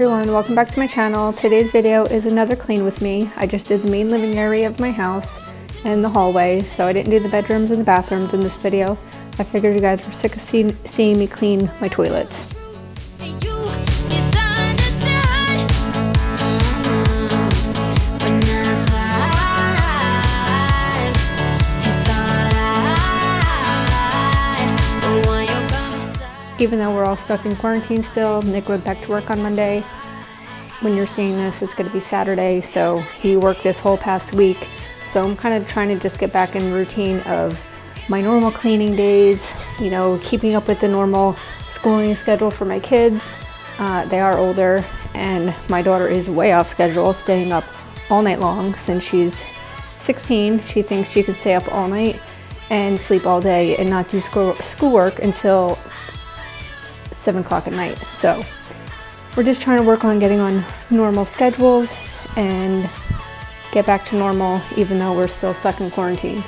everyone, welcome back to my channel. Today's video is another clean with me. I just did the main living area of my house and the hallway, so I didn't do the bedrooms and the bathrooms in this video. I figured you guys were sick of seeing me clean my toilets. Even though we're all stuck in quarantine still, Nick went back to work on Monday. When you're seeing this, it's going to be Saturday, so he worked this whole past week. So I'm kind of trying to just get back in routine of my normal cleaning days, you know, keeping up with the normal schooling schedule for my kids. They are older, and my daughter is way off schedule, staying up all night long. Since she's 16, she thinks she can stay up all night and sleep all day and not do schoolwork until 7 o'clock at night. So we're just trying to work on getting on normal schedules and get back to normal, even though we're still stuck in quarantine.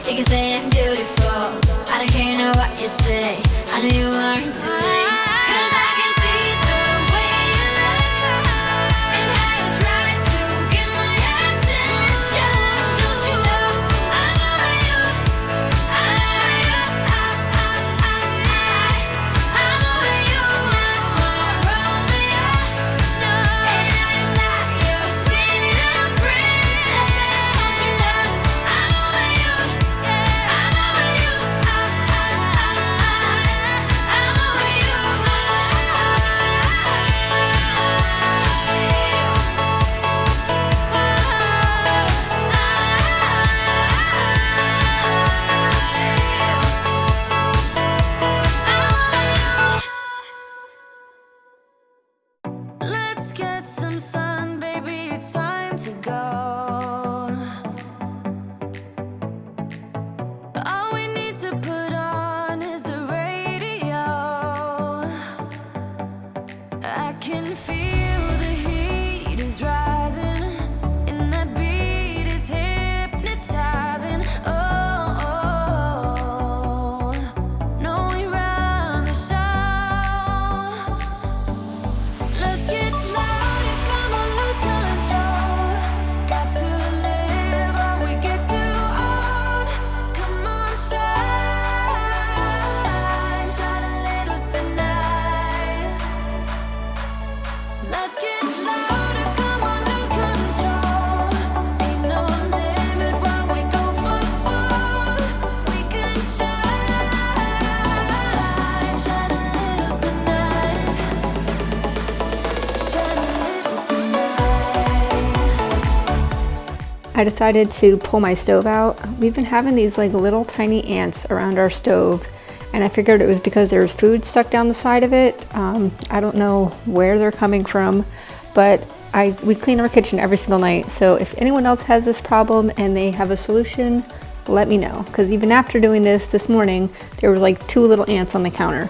You can say I'm beautiful, I don't care know what you say. I know you aren't to me, 'cause I can see the way you look and how you try to get my attention. Don't you know I'm over you, I'm over you, I'm over you, not my Romeo, no. And I'm not your sweet little princess. Don't you know I'm over you, I'm over you, I'm over you. Let's get some sun, baby, it's time to go. All we need to put on is the radio. I can feel the heat is rising, and that beat is hypnotizing. Oh, no, we run the show. Let's get louder, come on, lose control. Got to live or we get too old. Come on, shine, shine a little tonight. Let's get louder, come on, lose control. Ain't no limit when we go for gold. We can shine, shine a little tonight. Shine a little tonight. I decided to pull my stove out. We've been having these like little tiny ants around our stove, and I figured it was because there was food stuck down the side of it. I don't know where they're coming from, but we clean our kitchen every single night. So if anyone else has this problem and they have a solution, let me know. Because even after doing this morning, there was like 2 little ants on the counter.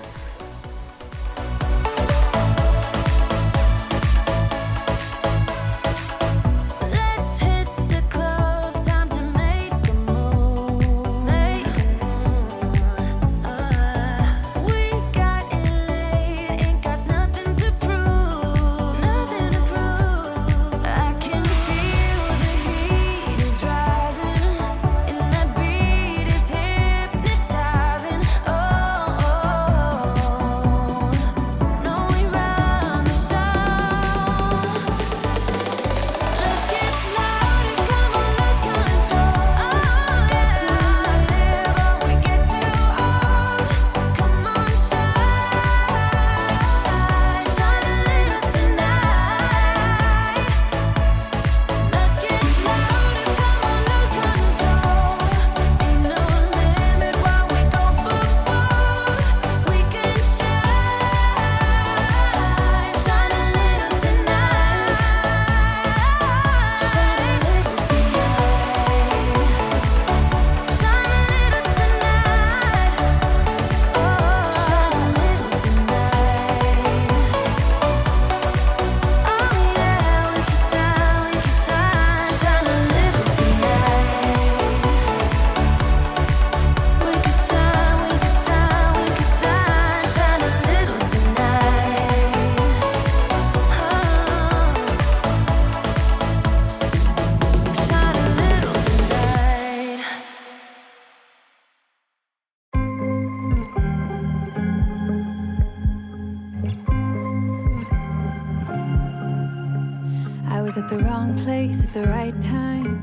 At the wrong place at the right time,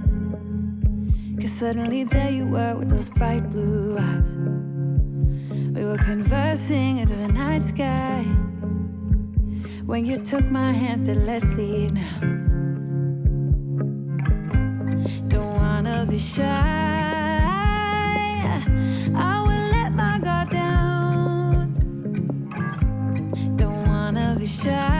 'cause suddenly there you were with those bright blue eyes. We were conversing under the night sky when you took my hand, said let's leave now. Don't wanna be shy, I will let my guard down. Don't wanna be shy,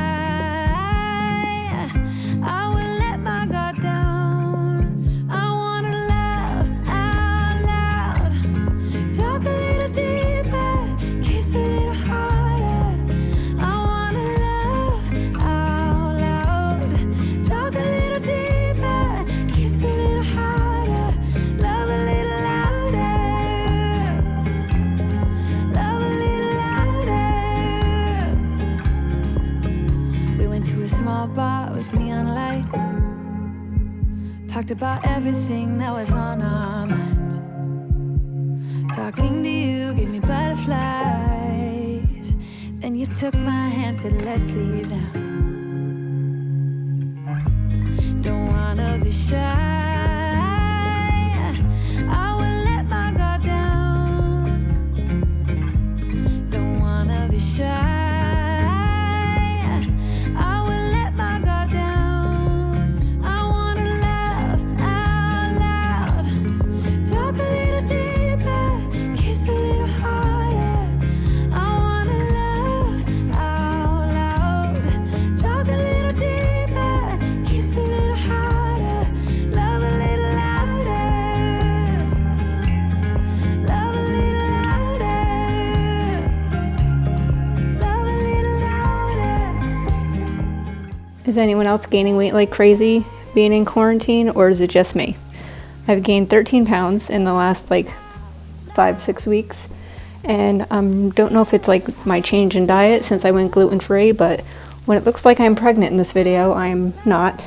bar with neon lights, talked about everything that was on our minds. Talking to you gave me butterflies. Then you took my hand, said let's leave now. Don't wanna be shy, I will let my guard down. Don't wanna be shy, Is anyone else gaining weight like crazy being in quarantine, or is it just me? I've gained 13 pounds in the last like 5-6 weeks, and don't know if it's like my change in diet since I went gluten-free, but when it looks like I'm pregnant in this video, I'm not.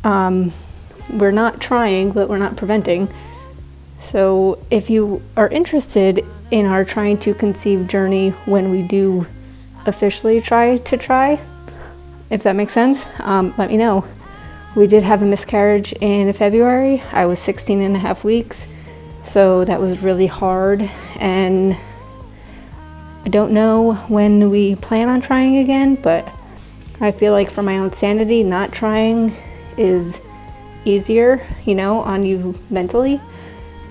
We're not trying, but we're not preventing. So if you are interested in our trying to conceive journey when we do officially try, if that makes sense, let me know. We did have a miscarriage in February. I was 16 and a half weeks, so that was really hard, and I don't know when we plan on trying again, but I feel like for my own sanity, not trying is easier, on you mentally.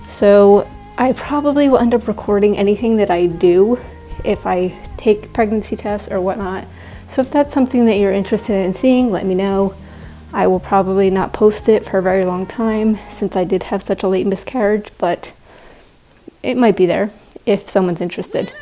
So I probably will end up recording anything that I do if I take pregnancy tests or whatnot. So if that's something that you're interested in seeing, let me know. I will probably not post it for a very long time since I did have such a late miscarriage, but it might be there if someone's interested.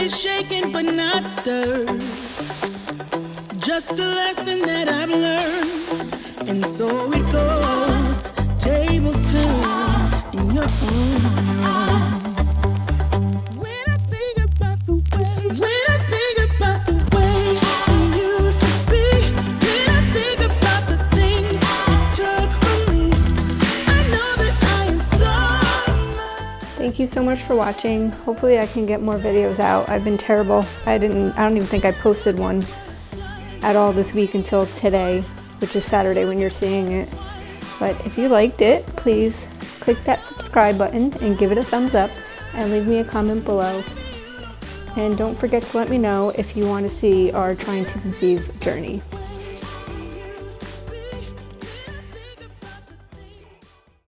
Shaken but not stirred, just a lesson that I've learned, and so it goes. Tables turn, and you're on your own. When I think about the way we used to be, when I think about the things you took from me, I know that I am so. Thank you so much for watching. Hopefully I can get more videos out. I've been terrible. I don't even think I posted one at all this week until today, which is Saturday when you're seeing it. But if you liked it, please click that subscribe button and give it a thumbs up and leave me a comment below. And don't forget to let me know if you want to see our trying to conceive journey.